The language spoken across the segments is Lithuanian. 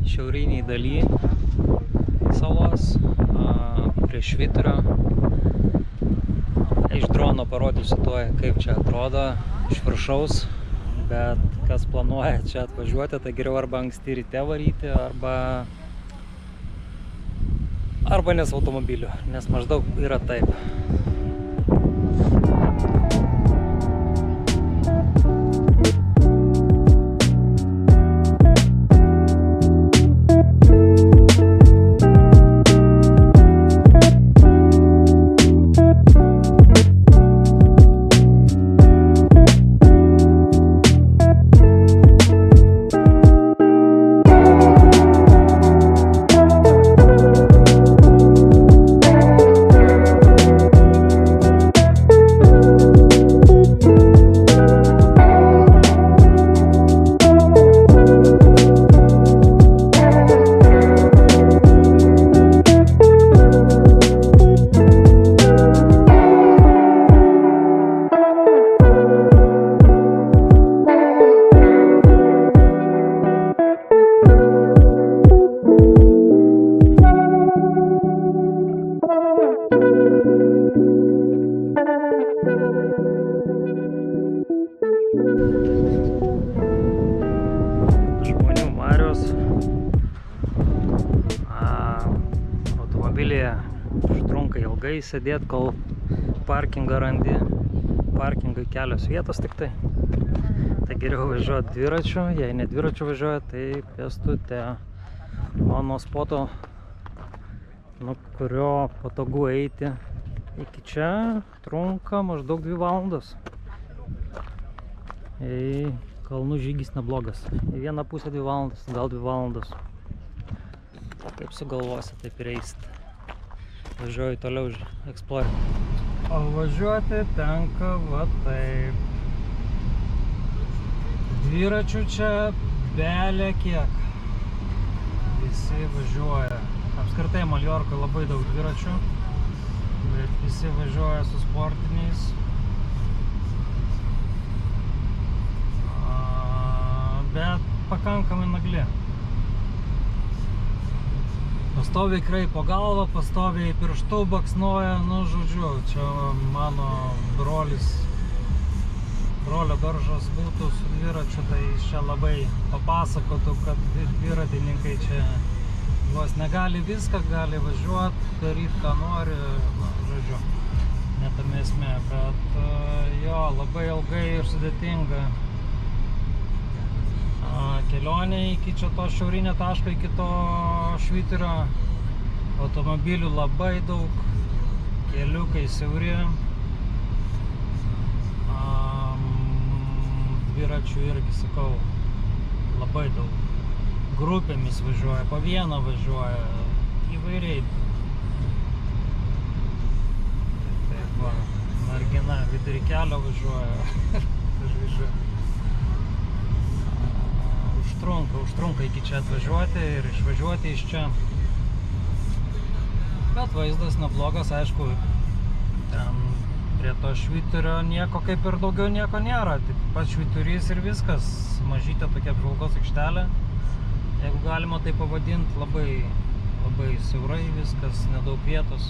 šiauriniai daly salos, prie Švyturio. Iš drono parodysiu tuoj, kaip čia atrodo iš viršaus, bet kas planuoja čia atvažiuoti, tai geriau arba anksti ryte varyti, arba nes automobiliu, nes maždaug yra taip. Žmonių marios. Automobilyje užtrunka ilgai sėdėti, kol parkingą randi. Parkingui kelios vietos tik tai. Tai geriau važiuoti dviračiu, jei ne dviračiu važiuoja, tai pėstute. O nuo spoto, nuo kurio patogu eiti iki čia, trunka maždaug 2 valandas. Kalnų žygis neblogas. Į vieną pusę 2 valandas, gal 2 valandas. Kaip sugalvosi, taip ir eisit. Važiuoju toliau eksplorinti. O važiuoti tenka va taip. Dviračių čia belė kiek. Visi važiuoja. Apskritai Maljorkoje labai daug dviračių, bet visi važiuoja su sportiniais. Bet pakankamai nagli. Pastoviai kraipo galvą, pastoviai pirštų baksnoja, nu žodžiu, čia mano brolio daržas būtų su dviračiu, tai čia labai papasakotų, kad dviratininkai čia vos negali viską, gali važiuoti, daryti ką nori, na, žodžiu, netame esmė, bet jo, labai ilgai ir sudėtinga. Kelionė iki čia to šiaurinio taško, iki to Švyturio. Automobilių labai daug, keliukai siauri. Dviračių irgi, sakau, labai daug. Grupėmis važiuoja, po vieną važiuoja, įvairiai. Taip va, mergina vidury kelio važiuoja. Užtrunka iki čia atvažiuoti ir išvažiuoti iš čia. Bet vaizdas neblogas, aišku, ten prie to Švyturio nieko kaip ir daugiau nieko nėra. Tik pats Švyturys ir viskas. Mažytė tokia apžvalgos aikštelė. Jeigu galima tai pavadinti, labai siaurai viskas, nedaug vietos.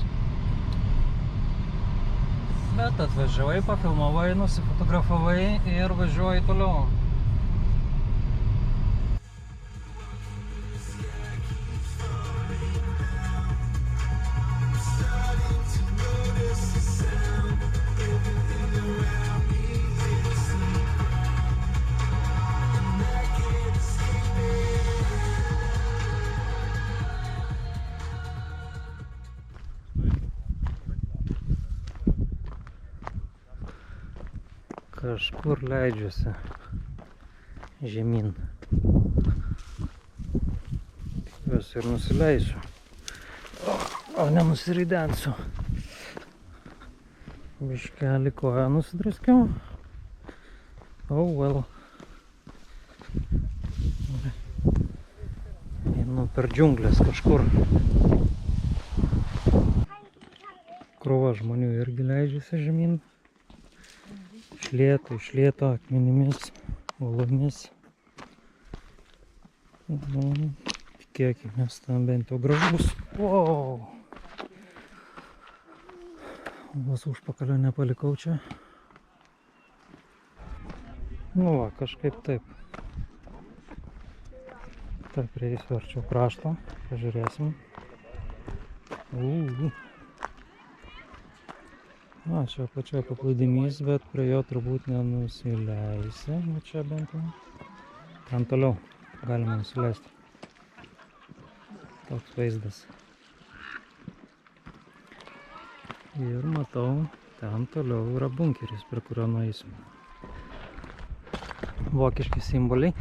Bet atvažiavai, pafilmavai, nusifotografavai ir važiuoji toliau. Kažkur leidžiuosi žemyn. Tikiuosi ir nusileisiu. O nenusiridensiu. Biškelį koją nusidraskiau. Oh well. Einu per džiunglės kažkur. Krūva žmonių irgi leidžiasi žemyn. Iš lėto akmenimis, uolomis. kiekį, nes ten bent jau gražus. Wow. Vos užpakalio nepalikau čia. Nu va, kažkaip taip. Taip, prieisiu arčiau krašto, pažiūrėsim. Na, čia pačioje paplūdimys, bet prie jo turbūt nenusileisi. Va čia bent jau. Ten toliau galima nusileisti. Toks vaizdas. Ir matau, ten toliau yra bunkeris, prie kurio nueisim. Vokiški simboliai.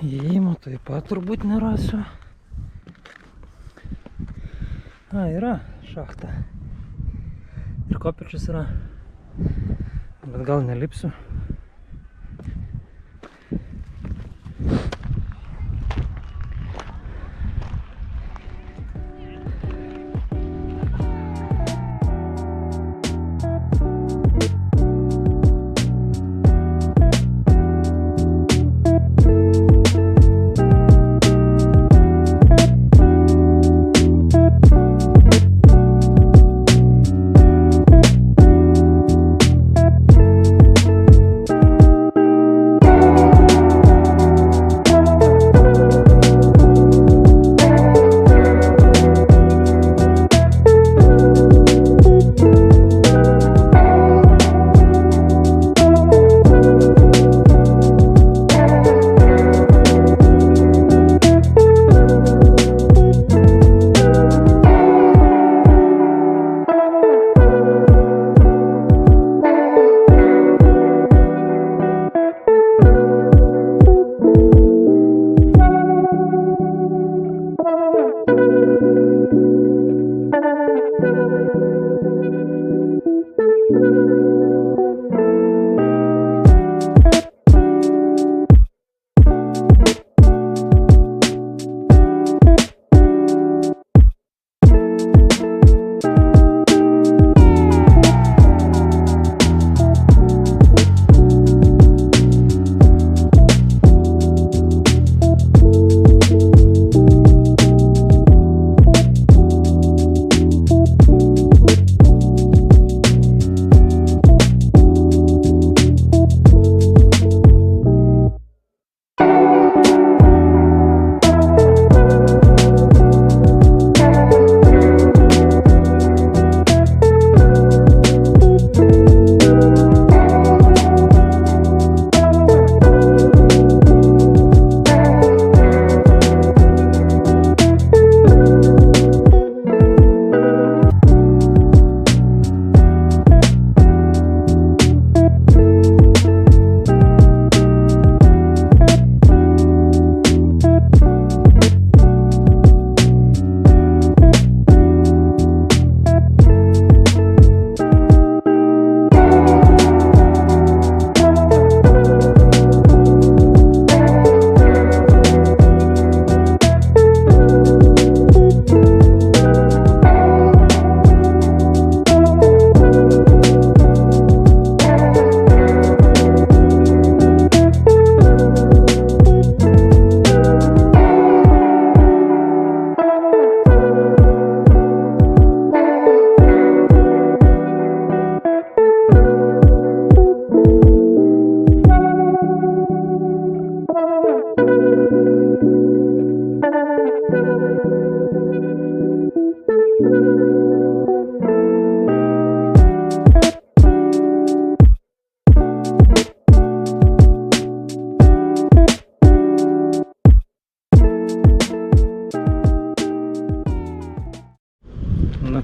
Įėjimo taip pat turbūt nerasiu. Yra šachta. Ir kopėčius yra. Bet gal nelipsiu.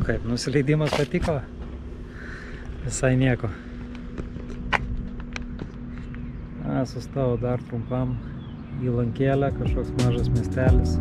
kaip, nusileidimas patiko? Visai nieko. Sustojau dar trumpam į Lankėlę, kažkoks mažas miestelis.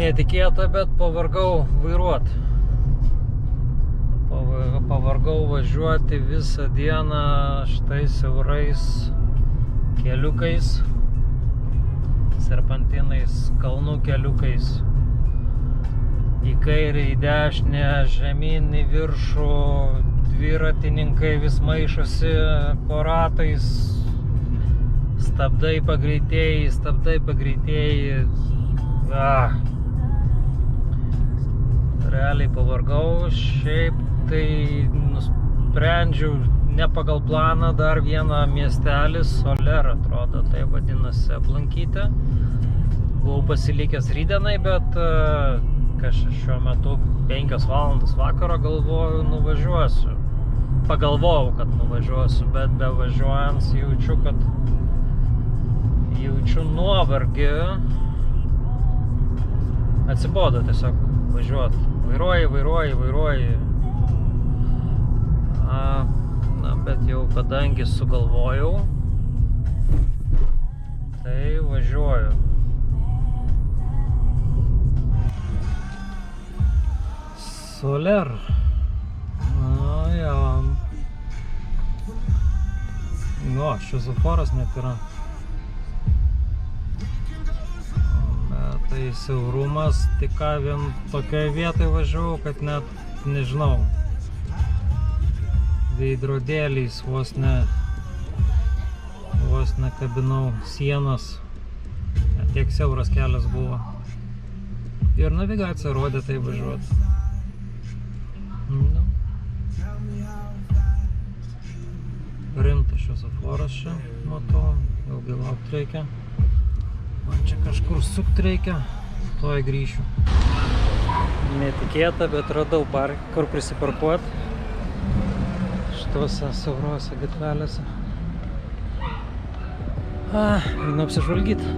Netikėta, bet pavargau vairuot. Pavargau važiuoti visą dieną štai siaurais keliukais, serpantinais, kalnų keliukais. Į kairę, į dešinę, žemyn, į viršų, dviratininkai vis maišosi po ratais, stabdai pagreitėjai. Realiai pavargau, šiaip tai nusprendžiau ne pagal planą dar vieną miestelį, Soler atrodo, tai vadinasi, aplankyti. Buvau pasilikęs rytdienai, bet šiuo metu 5 valandas vakaro nuvažiuosiu. Pagalvojau, kad nuvažiuosiu, bet bevažiuojant jaučiu nuovargį. Atsibodo tiesiog važiuot. Vairuoji. Bet jau kadangi sugalvojau, tai važiuoju. Soler. Šviesoforas net yra. Tai siaurumas, tik ką vien tokioje vietoje važiavau, kad net nežinau, veidrodėliais vos ne kabinau sienas, tiek siauras kelias buvo. Ir navigacija rodė tai važiuoti. Rimtas šviesoforas čia, nuo to ilgai laukti reikia. Man čia kažkur sukt reikia, tuoj grįšiu. Netikėta, bet radau kur prisiparkuoti šituose siaurose gatvelėse. Einu apsižvalgyti.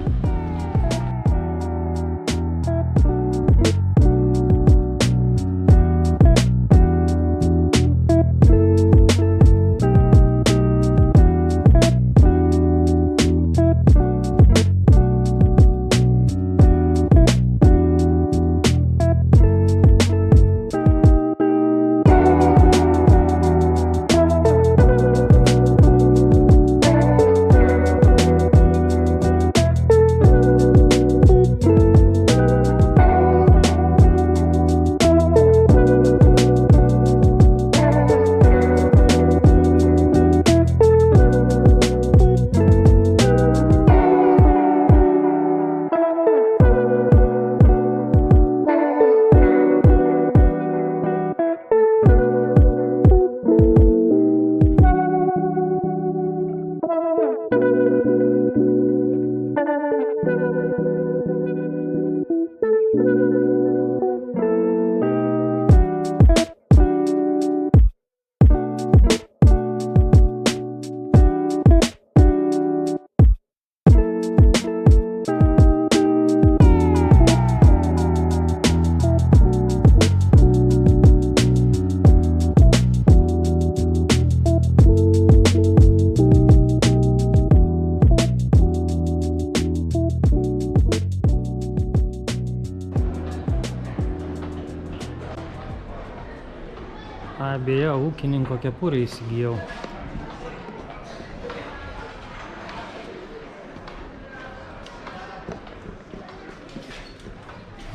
Beje, ūkininko kepurę įsigijau.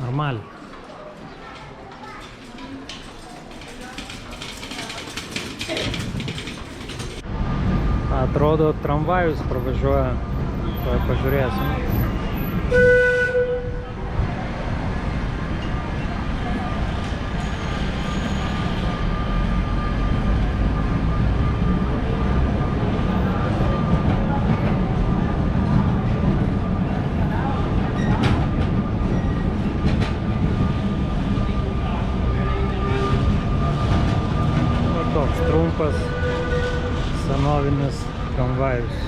Normaliai. Atrodo, tramvajus pravažiuoja. Tuoj pažiūrėsim. Trumpas senovinis tramvajus.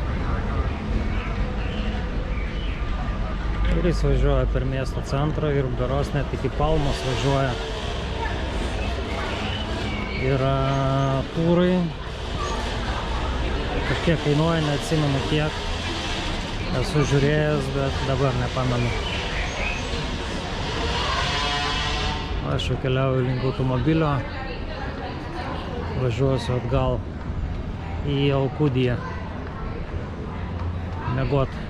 Ir jis važiuoja per miesto centrą ir beros net iki Palmos važiuoja. Yra turai. Kažkiek kainuoja, neatsimenu kiek. Esu žiūrėjęs, bet dabar nepamenu. Aš jau keliauju link automobilio. Važiuosiu atgal į Alkudiją. Miegot.